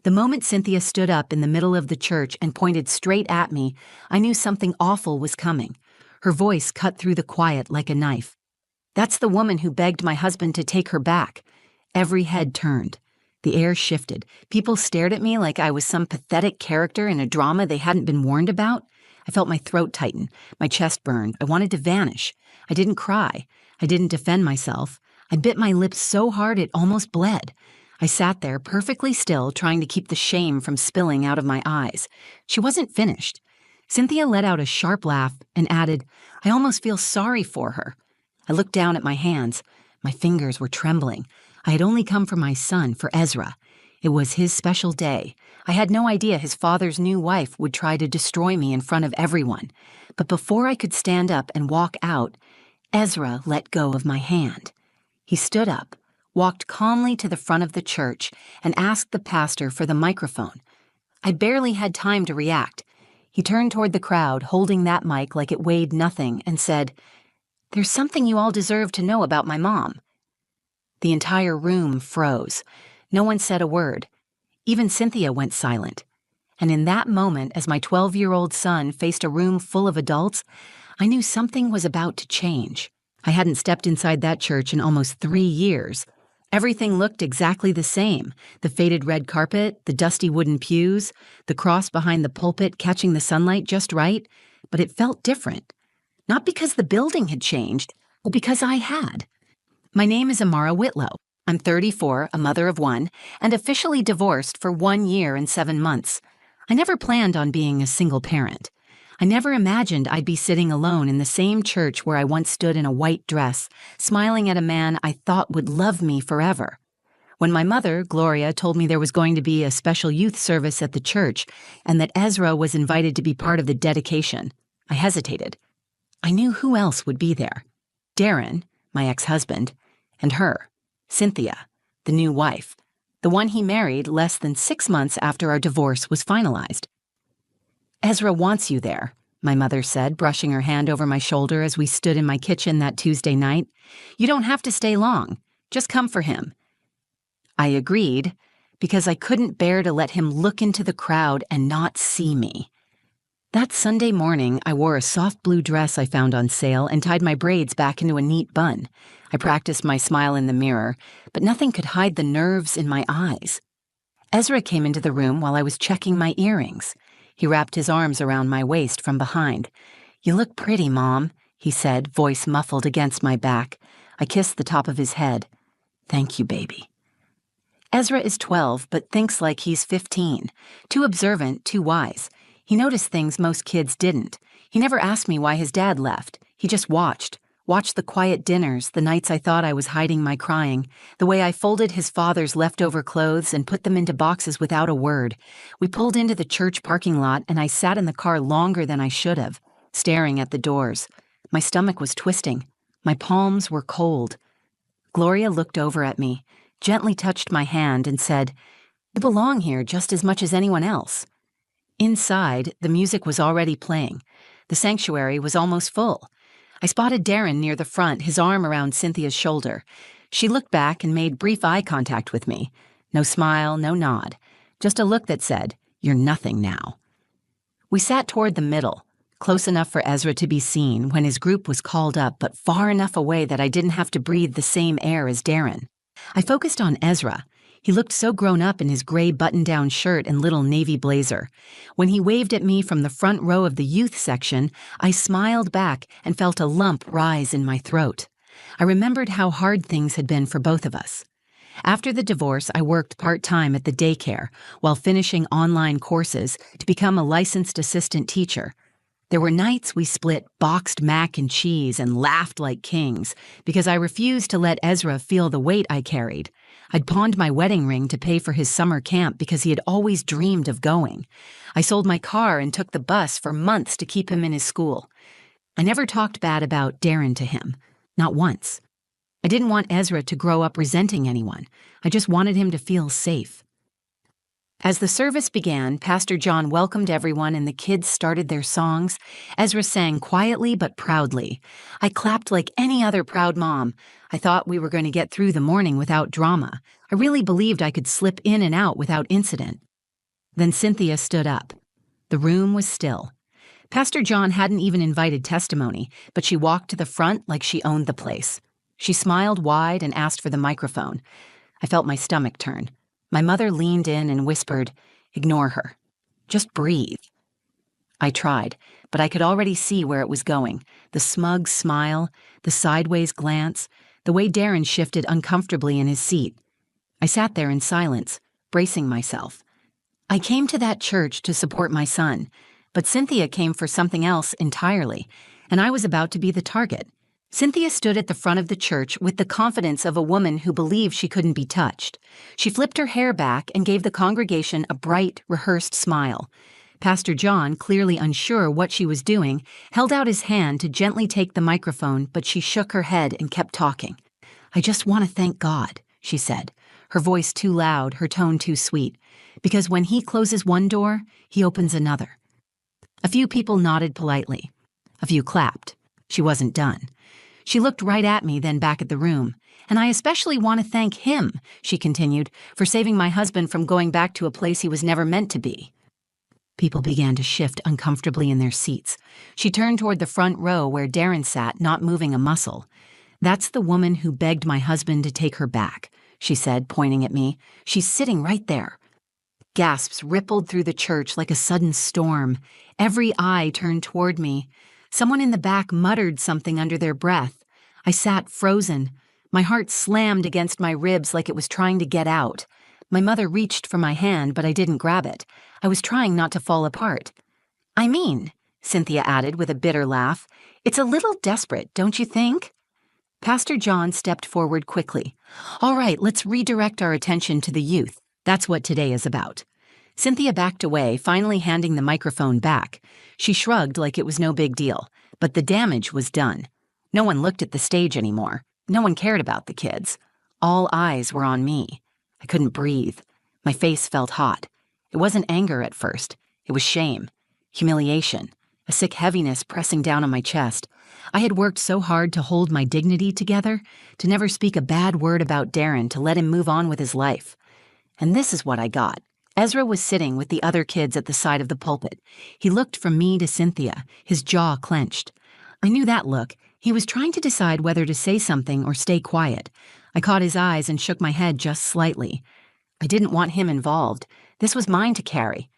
The moment Cynthia stood up in the middle of the church and pointed straight at me, I knew something awful was coming. Her voice cut through the quiet like a knife. "That's the woman who begged my husband to take her back." Every head turned. The air shifted. People stared at me like I was some pathetic character in a drama they hadn't been warned about. I felt my throat tighten, my chest burn. I wanted to vanish. I didn't cry. I didn't defend myself. I bit my lips so hard it almost bled. I sat there perfectly still, trying to keep the shame from spilling out of my eyes. She wasn't finished. Cynthia let out a sharp laugh and added, "I almost feel sorry for her." I looked down at my hands. My fingers were trembling. I had only come for my son, for Ezra. It was his special day. I had no idea his father's new wife would try to destroy me in front of everyone. But before I could stand up and walk out, Ezra let go of my hand. He stood up, walked calmly to the front of the church, and asked the pastor for the microphone. I barely had time to react. He turned toward the crowd, holding that mic like it weighed nothing, and said, "There's something you all deserve to know about my mom." The entire room froze. No one said a word. Even Cynthia went silent. And in that moment, as my 12-year-old son faced a room full of adults, I knew something was about to change. I hadn't stepped inside that church in almost 3 years. Everything looked exactly the same. The faded red carpet, the dusty wooden pews, the cross behind the pulpit catching the sunlight just right, but it felt different. Not because the building had changed, but because I had. My name is Amara Whitlow. I'm 34, a mother of 1, and officially divorced for 1 year and 7 months. I never planned on being a single parent. I never imagined I'd be sitting alone in the same church where I once stood in a white dress, smiling at a man I thought would love me forever. When my mother, Gloria, told me there was going to be a special youth service at the church and that Ezra was invited to be part of the dedication, I hesitated. I knew who else would be there. Darren, my ex-husband, and her, Cynthia, the new wife, the one he married less than 6 months after our divorce was finalized. "Ezra wants you there," my mother said, brushing her hand over my shoulder as we stood in my kitchen that Tuesday night. "You don't have to stay long. Just come for him." I agreed, because I couldn't bear to let him look into the crowd and not see me. That Sunday morning, I wore a soft blue dress I found on sale and tied my braids back into a neat bun. I practiced my smile in the mirror, but nothing could hide the nerves in my eyes. Ezra came into the room while I was checking my earrings. He wrapped his arms around my waist from behind. "You look pretty, Mom," he said, voice muffled against my back. I kissed the top of his head. "Thank you, baby." Ezra is 12, but thinks like he's 15. Too observant, too wise. He noticed things most kids didn't. He never asked me why his dad left. He just watched the quiet dinners, the nights I thought I was hiding my crying, the way I folded his father's leftover clothes and put them into boxes without a word. We pulled into the church parking lot and I sat in the car longer than I should have, staring at the doors. My stomach was twisting. My palms were cold. Gloria looked over at me, gently touched my hand and said, "You belong here just as much as anyone else." Inside, the music was already playing. The sanctuary was almost full. I spotted Darren near the front, his arm around Cynthia's shoulder. She looked back and made brief eye contact with me. No smile, no nod. Just a look that said, "You're nothing now." We sat toward the middle, close enough for Ezra to be seen when his group was called up, but far enough away that I didn't have to breathe the same air as Darren. I focused on Ezra. He looked so grown up in his gray button-down shirt and little navy blazer. When he waved at me from the front row of the youth section, I smiled back and felt a lump rise in my throat. I remembered how hard things had been for both of us. After the divorce, I worked part-time at the daycare while finishing online courses to become a licensed assistant teacher. There were nights we split boxed mac and cheese and laughed like kings because I refused to let Ezra feel the weight I carried. I'd pawned my wedding ring to pay for his summer camp because he had always dreamed of going. I sold my car and took the bus for months to keep him in his school. I never talked bad about Darren to him, not once. I didn't want Ezra to grow up resenting anyone. I just wanted him to feel safe. As the service began, Pastor John welcomed everyone and the kids started their songs. Ezra sang quietly but proudly. I clapped like any other proud mom. I thought we were going to get through the morning without drama. I really believed I could slip in and out without incident. Then Cynthia stood up. The room was still. Pastor John hadn't even invited testimony, but she walked to the front like she owned the place. She smiled wide and asked for the microphone. I felt my stomach turn. My mother leaned in and whispered, "Ignore her. Just breathe." I tried, but I could already see where it was going. The smug smile, the sideways glance, the way Darren shifted uncomfortably in his seat. I sat there in silence, bracing myself. I came to that church to support my son, but Cynthia came for something else entirely, and I was about to be the target. Cynthia stood at the front of the church with the confidence of a woman who believed she couldn't be touched. She flipped her hair back and gave the congregation a bright, rehearsed smile. Pastor John, clearly unsure what she was doing, held out his hand to gently take the microphone, but she shook her head and kept talking. "I just want to thank God," she said, her voice too loud, her tone too sweet, "because when He closes one door, He opens another." A few people nodded politely. A few clapped. She wasn't done. She looked right at me, then back at the room. "And I especially want to thank Him," she continued, "for saving my husband from going back to a place he was never meant to be." People began to shift uncomfortably in their seats. She turned toward the front row where Darren sat, not moving a muscle. "That's the woman who begged my husband to take her back," she said, pointing at me. "She's sitting right there." Gasps rippled through the church like a sudden storm. Every eye turned toward me. Someone in the back muttered something under their breath. I sat frozen. My heart slammed against my ribs like it was trying to get out. My mother reached for my hand, but I didn't grab it. I was trying not to fall apart. "I mean," Cynthia added with a bitter laugh, "it's a little desperate, don't you think?" Pastor John stepped forward quickly. "All right, let's redirect our attention to the youth. That's what today is about." Cynthia backed away, finally handing the microphone back. She shrugged like it was no big deal, but the damage was done. No one looked at the stage anymore. No one cared about the kids. All eyes were on me. I couldn't breathe. My face felt hot. It wasn't anger at first. It was shame, humiliation, a sick heaviness pressing down on my chest. I had worked so hard to hold my dignity together, to never speak a bad word about Darren, to let him move on with his life. And this is what I got. Ezra was sitting with the other kids at the side of the pulpit. He looked from me to Cynthia, his jaw clenched. I knew that look. He was trying to decide whether to say something or stay quiet. I caught his eyes and shook my head just slightly. I didn't want him involved. This was mine to carry.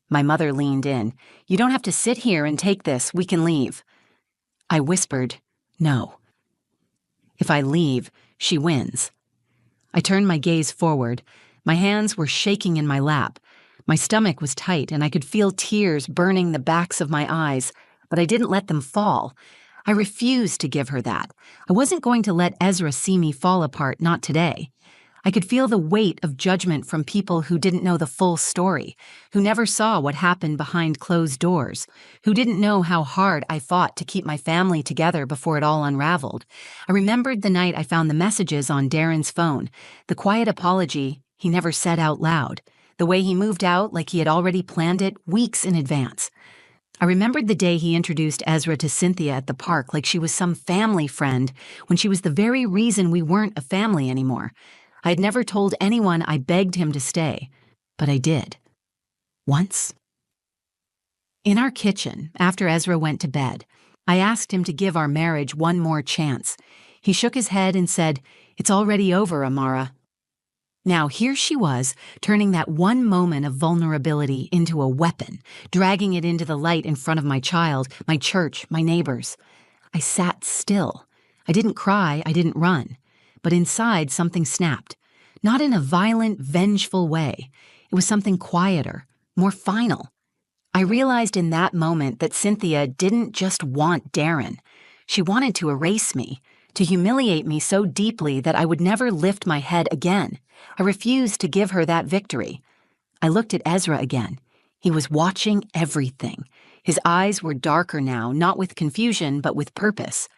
My mother leaned in. "You don't have to sit here and take this. We can leave." I whispered, "No." If I leave, she wins. I turned my gaze forward. My hands were shaking in my lap. My stomach was tight, and I could feel tears burning the backs of my eyes, but I didn't let them fall. I refused to give her that. I wasn't going to let Ezra see me fall apart, not today. I could feel the weight of judgment from people who didn't know the full story, who never saw what happened behind closed doors, who didn't know how hard I fought to keep my family together before it all unraveled. I remembered the night I found the messages on Darren's phone, the quiet apology he never said out loud, the way he moved out like he had already planned it weeks in advance. I remembered the day he introduced Ezra to Cynthia at the park like she was some family friend, when she was the very reason we weren't a family anymore. I had never told anyone I begged him to stay, but I did. Once. In our kitchen, after Ezra went to bed, I asked him to give our marriage one more chance. He shook his head and said, "It's already over, Amara." Now here she was, turning that one moment of vulnerability into a weapon, dragging it into the light in front of my child, my church, my neighbors. I sat still. I didn't cry, I didn't run. But inside something snapped. Not in a violent, vengeful way. It was something quieter, more final. I realized in that moment that Cynthia didn't just want Darren. She wanted to erase me, to humiliate me so deeply that I would never lift my head again. I refused to give her that victory. I looked at Ezra again. He was watching everything. His eyes were darker now, not with confusion, but with purpose.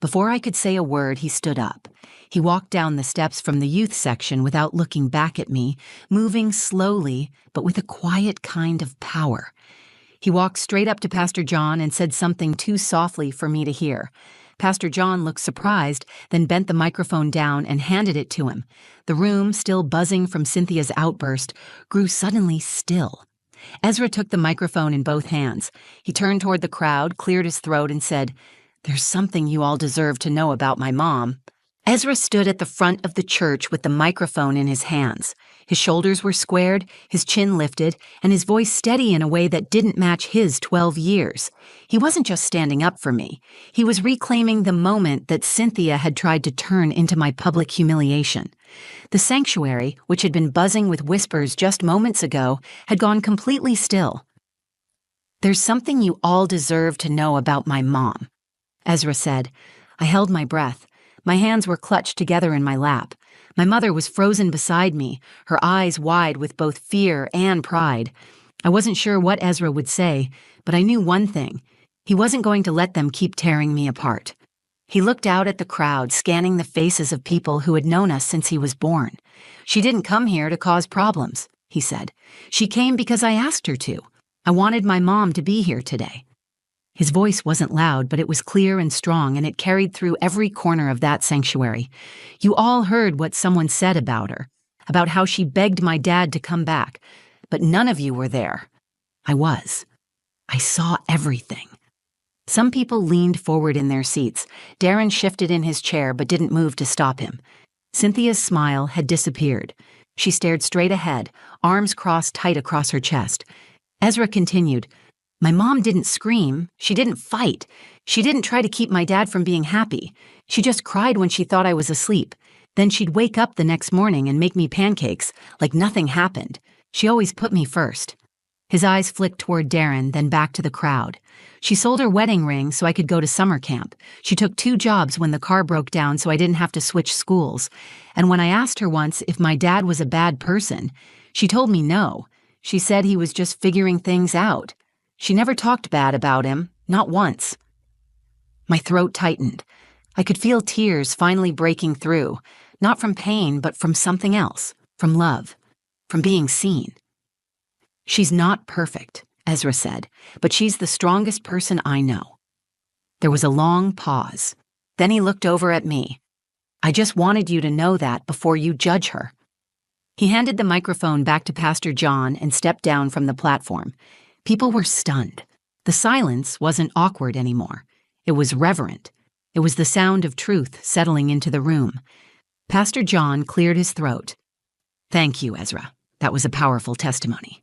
Before I could say a word, he stood up. He walked down the steps from the youth section without looking back at me, moving slowly, but with a quiet kind of power. He walked straight up to Pastor John and said something too softly for me to hear. Pastor John looked surprised, then bent the microphone down and handed it to him. The room, still buzzing from Cynthia's outburst, grew suddenly still. Ezra took the microphone in both hands. He turned toward the crowd, cleared his throat, and said, "There's something you all deserve to know about my mom." Ezra stood at the front of the church with the microphone in his hands. His shoulders were squared, his chin lifted, and his voice steady in a way that didn't match his 12 years. He wasn't just standing up for me. He was reclaiming the moment that Cynthia had tried to turn into my public humiliation. The sanctuary, which had been buzzing with whispers just moments ago, had gone completely still. "There's something you all deserve to know about my mom," Ezra said. I held my breath. My hands were clutched together in my lap. My mother was frozen beside me, her eyes wide with both fear and pride. I wasn't sure what Ezra would say, but I knew one thing. He wasn't going to let them keep tearing me apart. He looked out at the crowd, scanning the faces of people who had known us since he was born. "She didn't come here to cause problems," he said. "She came because I asked her to. I wanted my mom to be here today." His voice wasn't loud, but it was clear and strong, and it carried through every corner of that sanctuary. You all heard what someone said about her, about how she begged my dad to come back, but none of you were there. I was. I saw everything. Some people leaned forward in their seats. Darren shifted in his chair but didn't move to stop him. Cynthia's smile had disappeared. She stared straight ahead, arms crossed tight across her chest. Ezra continued, "My mom didn't scream. She didn't fight. She didn't try to keep my dad from being happy. She just cried when she thought I was asleep. Then she'd wake up the next morning and make me pancakes, like nothing happened. She always put me first." His eyes flicked toward Darren, then back to the crowd. "She sold her wedding ring so I could go to summer camp. She took 2 jobs when the car broke down so I didn't have to switch schools. And when I asked her once if my dad was a bad person, she told me no. She said he was just figuring things out. She never talked bad about him, not once." My throat tightened. I could feel tears finally breaking through, not from pain, but from something else, from love, from being seen. "She's not perfect," Ezra said, "but she's the strongest person I know." There was a long pause. Then he looked over at me. "I just wanted you to know that before you judge her." He handed the microphone back to Pastor John and stepped down from the platform. People were stunned. The silence wasn't awkward anymore. It was reverent. It was the sound of truth settling into the room. Pastor John cleared his throat. "Thank you, Ezra. That was a powerful testimony."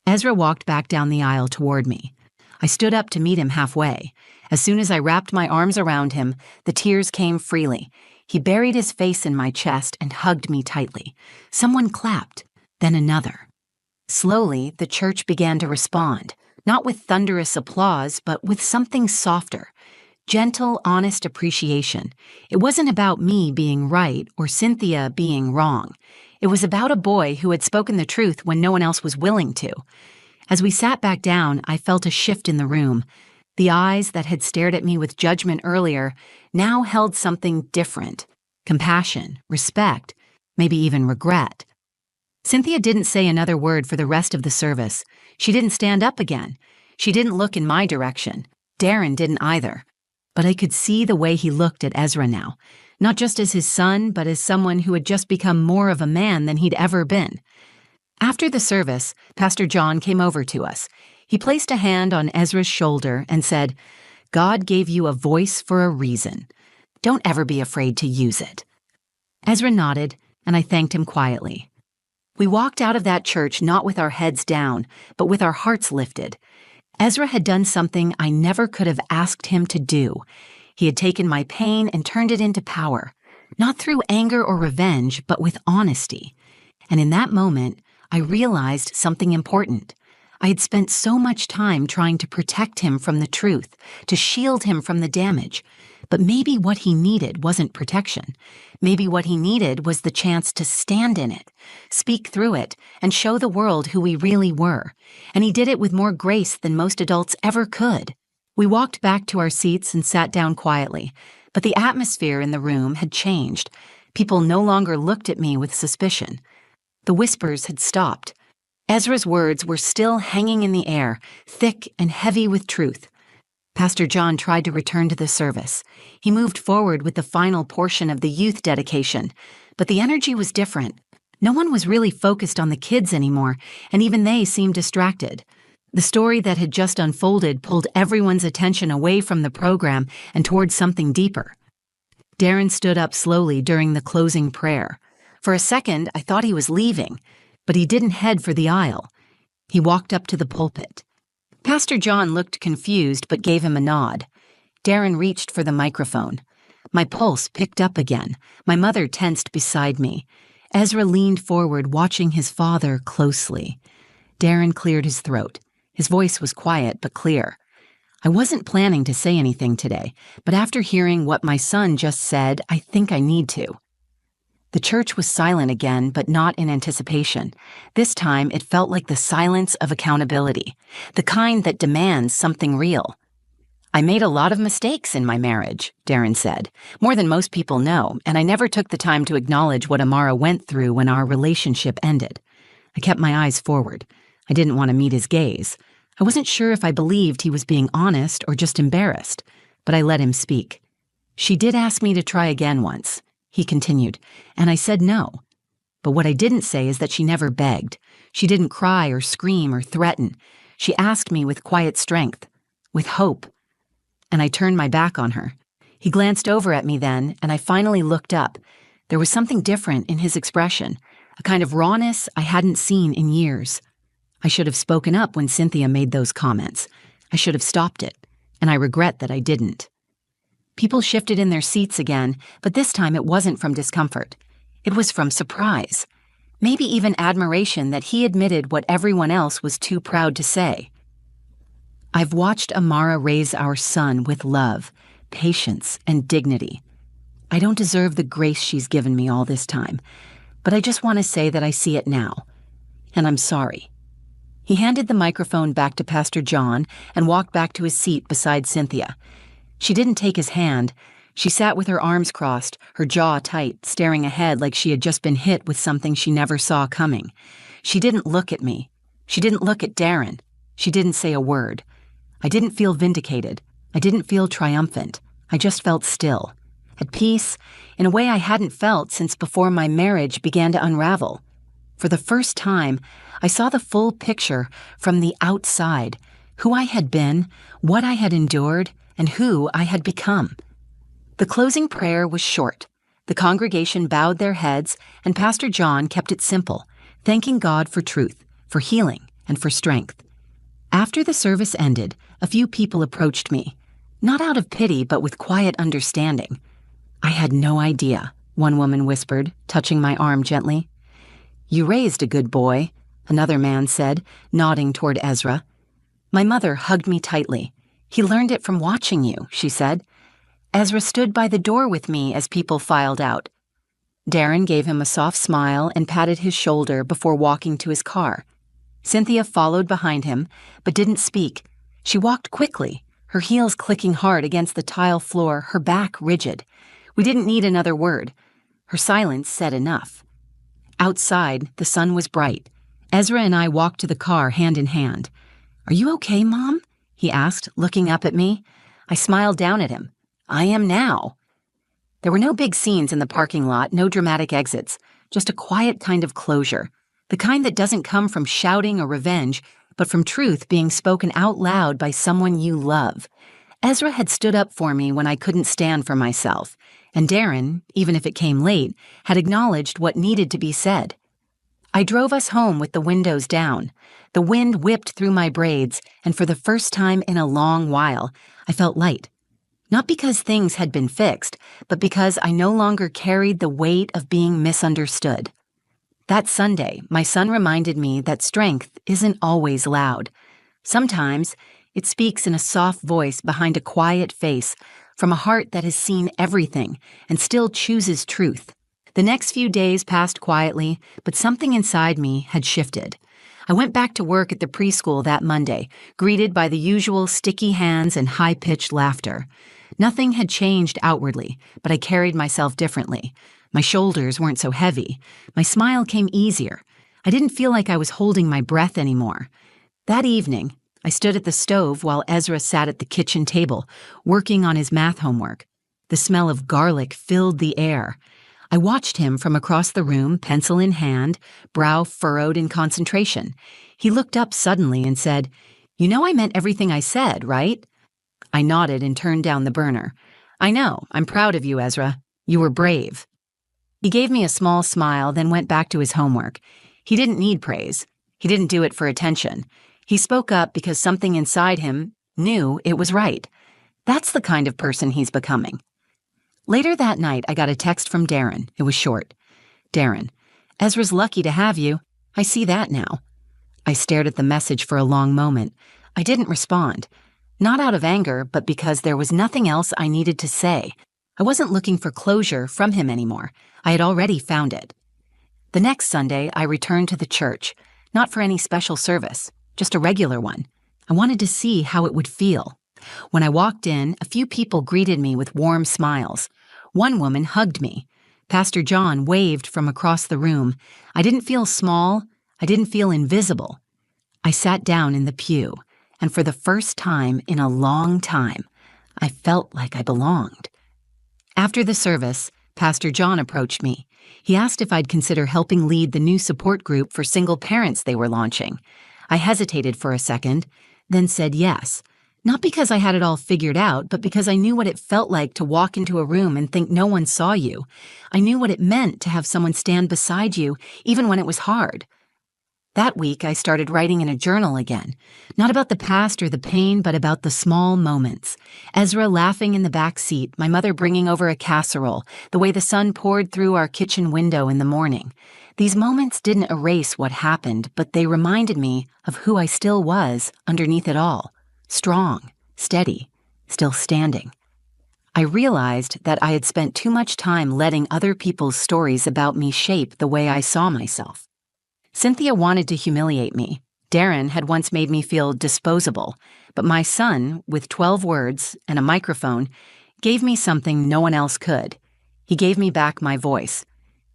Ezra walked back down the aisle toward me. I stood up to meet him halfway. As soon as I wrapped my arms around him, the tears came freely. He buried his face in my chest and hugged me tightly. Someone clapped, then another. Slowly, the church began to respond, not with thunderous applause, but with something softer. Gentle, honest appreciation. It wasn't about me being right or Cynthia being wrong. It was about a boy who had spoken the truth when no one else was willing to. As we sat back down, I felt a shift in the room. The eyes that had stared at me with judgment earlier now held something different. Compassion, respect, maybe even regret. Cynthia didn't say another word for the rest of the service. She didn't stand up again. She didn't look in my direction. Darren didn't either. But I could see the way he looked at Ezra now, not just as his son, but as someone who had just become more of a man than he'd ever been. After the service, Pastor John came over to us. He placed a hand on Ezra's shoulder and said, "God gave you a voice for a reason. Don't ever be afraid to use it." Ezra nodded, and I thanked him quietly. We walked out of that church not with our heads down, but with our hearts lifted. Ezra had done something I never could have asked him to do. He had taken my pain and turned it into power, not through anger or revenge, but with honesty. And in that moment, I realized something important. I had spent so much time trying to protect him from the truth, to shield him from the damage. But maybe what he needed wasn't protection. Maybe what he needed was the chance to stand in it, speak through it, and show the world who we really were. And he did it with more grace than most adults ever could. We walked back to our seats and sat down quietly, but the atmosphere in the room had changed. People no longer looked at me with suspicion. The whispers had stopped. Ezra's words were still hanging in the air, thick and heavy with truth. Pastor John tried to return to the service. He moved forward with the final portion of the youth dedication, but the energy was different. No one was really focused on the kids anymore, and even they seemed distracted. The story that had just unfolded pulled everyone's attention away from the program and towards something deeper. Darren stood up slowly during the closing prayer. For a second, I thought he was leaving, but he didn't head for the aisle. He walked up to the pulpit. Pastor John looked confused but gave him a nod. Darren reached for the microphone. My pulse picked up again. My mother tensed beside me. Ezra leaned forward, watching his father closely. Darren cleared his throat. His voice was quiet but clear. I wasn't planning to say anything today, but after hearing what my son just said, I think I need to. The church was silent again, but not in anticipation. This time, it felt like the silence of accountability, the kind that demands something real. I made a lot of mistakes in my marriage, Darren said, more than most people know, and I never took the time to acknowledge what Amara went through when our relationship ended. I kept my eyes forward. I didn't want to meet his gaze. I wasn't sure if I believed he was being honest or just embarrassed, but I let him speak. She did ask me to try again once, he continued, and I said no. But what I didn't say is that she never begged. She didn't cry or scream or threaten. She asked me with quiet strength, with hope. And I turned my back on her. He glanced over at me then, and I finally looked up. There was something different in his expression, a kind of rawness I hadn't seen in years. I should have spoken up when Cynthia made those comments. I should have stopped it, and I regret that I didn't. People shifted in their seats again, but this time it wasn't from discomfort. It was from surprise. Maybe even admiration that he admitted what everyone else was too proud to say. I've watched Amara raise our son with love, patience, and dignity. I don't deserve the grace she's given me all this time, but I just want to say that I see it now, and I'm sorry. He handed the microphone back to Pastor John and walked back to his seat beside Cynthia. She didn't take his hand. She sat with her arms crossed, her jaw tight, staring ahead like she had just been hit with something she never saw coming. She didn't look at me. She didn't look at Darren. She didn't say a word. I didn't feel vindicated. I didn't feel triumphant. I just felt still, at peace, in a way I hadn't felt since before my marriage began to unravel. For the first time, I saw the full picture from the outside, who I had been, what I had endured, and who I had become. The closing prayer was short. The congregation bowed their heads, and Pastor John kept it simple, thanking God for truth, for healing, and for strength. After the service ended, a few people approached me, not out of pity but with quiet understanding. I had no idea, one woman whispered, touching my arm gently. You raised a good boy, another man said, nodding toward Ezra. My mother hugged me tightly. He learned it from watching you, she said. Ezra stood by the door with me as people filed out. Darren gave him a soft smile and patted his shoulder before walking to his car. Cynthia followed behind him, but didn't speak. She walked quickly, her heels clicking hard against the tile floor, her back rigid. We didn't need another word. Her silence said enough. Outside, the sun was bright. Ezra and I walked to the car hand in hand. Are you okay, Mom? He asked, looking up at me. I smiled down at him. I am now. There were no big scenes in the parking lot, no dramatic exits, just a quiet kind of closure, the kind that doesn't come from shouting or revenge, but from truth being spoken out loud by someone you love. Ezra had stood up for me when I couldn't stand for myself, and Darren, even if it came late, had acknowledged what needed to be said. I drove us home with the windows down. The wind whipped through my braids, and for the first time in a long while, I felt light. Not because things had been fixed, but because I no longer carried the weight of being misunderstood. That Sunday, my son reminded me that strength isn't always loud. Sometimes, it speaks in a soft voice behind a quiet face, from a heart that has seen everything and still chooses truth. The next few days passed quietly, but something inside me had shifted. I went back to work at the preschool that Monday, greeted by the usual sticky hands and high-pitched laughter. Nothing had changed outwardly, but I carried myself differently. My shoulders weren't so heavy. My smile came easier. I didn't feel like I was holding my breath anymore. That evening, I stood at the stove while Ezra sat at the kitchen table, working on his math homework. The smell of garlic filled the air. I watched him from across the room, pencil in hand, brow furrowed in concentration. He looked up suddenly and said, "You know I meant everything I said, right?" I nodded and turned down the burner. "I know. I'm proud of you, Ezra. You were brave." He gave me a small smile, then went back to his homework. He didn't need praise. He didn't do it for attention. He spoke up because something inside him knew it was right. That's the kind of person he's becoming. Later that night, I got a text from Darren. It was short. "Darren, Ezra's lucky to have you. I see that now." I stared at the message for a long moment. I didn't respond. Not out of anger, but because there was nothing else I needed to say. I wasn't looking for closure from him anymore. I had already found it. The next Sunday, I returned to the church, not for any special service, just a regular one. I wanted to see how it would feel. When I walked in, a few people greeted me with warm smiles. One woman hugged me. Pastor John waved from across the room. I didn't feel small. I didn't feel invisible. I sat down in the pew, and for the first time in a long time, I felt like I belonged. After the service, Pastor John approached me. He asked if I'd consider helping lead the new support group for single parents they were launching. I hesitated for a second, then said yes. Not because I had it all figured out, but because I knew what it felt like to walk into a room and think no one saw you. I knew what it meant to have someone stand beside you, even when it was hard. That week, I started writing in a journal again. Not about the past or the pain, but about the small moments. Ezra laughing in the back seat, my mother bringing over a casserole, the way the sun poured through our kitchen window in the morning. These moments didn't erase what happened, but they reminded me of who I still was underneath it all. Strong, steady, still standing. I realized that I had spent too much time letting other people's stories about me shape the way I saw myself. Cynthia wanted to humiliate me. Darren had once made me feel disposable, but my son, with 12 words and a microphone, gave me something no one else could. He gave me back my voice.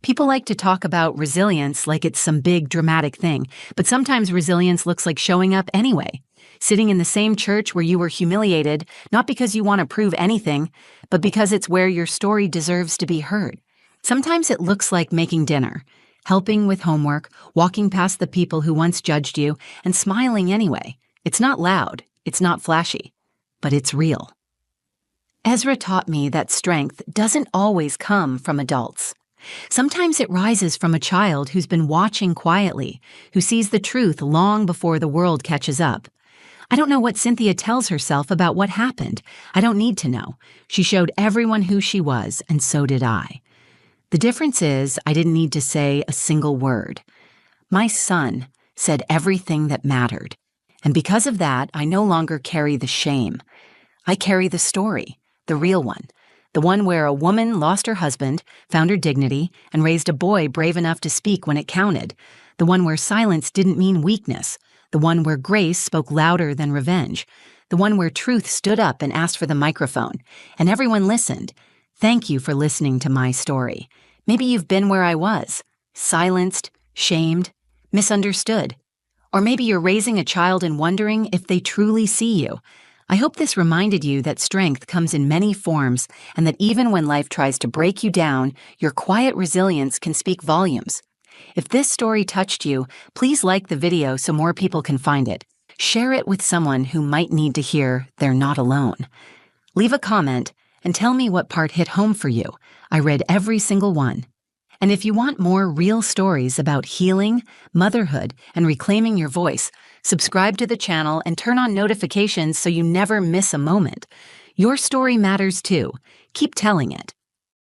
People like to talk about resilience like it's some big dramatic thing, but sometimes resilience looks like showing up anyway. Sitting in the same church where you were humiliated, not because you want to prove anything, but because it's where your story deserves to be heard. Sometimes it looks like making dinner, helping with homework, walking past the people who once judged you, and smiling anyway. It's not loud, it's not flashy, but it's real. Ezra taught me that strength doesn't always come from adults. Sometimes it rises from a child who's been watching quietly, who sees the truth long before the world catches up. I don't know what Cynthia tells herself about what happened. I don't need to know. She showed everyone who she was, and so did I. The difference is I didn't need to say a single word. My son said everything that mattered. And because of that, I no longer carry the shame. I carry the story, the real one. The one where a woman lost her husband, found her dignity, and raised a boy brave enough to speak when it counted. The one where silence didn't mean weakness. The one where grace spoke louder than revenge. The one where truth stood up and asked for the microphone. And everyone listened. Thank you for listening to my story. Maybe you've been where I was. Silenced, shamed, misunderstood. Or maybe you're raising a child and wondering if they truly see you. I hope this reminded you that strength comes in many forms and that even when life tries to break you down, your quiet resilience can speak volumes. If this story touched you, please like the video so more people can find it. Share it with someone who might need to hear they're not alone. Leave a comment and tell me what part hit home for you. I read every single one. And if you want more real stories about healing, motherhood, and reclaiming your voice, subscribe to the channel and turn on notifications so you never miss a moment. Your story matters too. Keep telling it.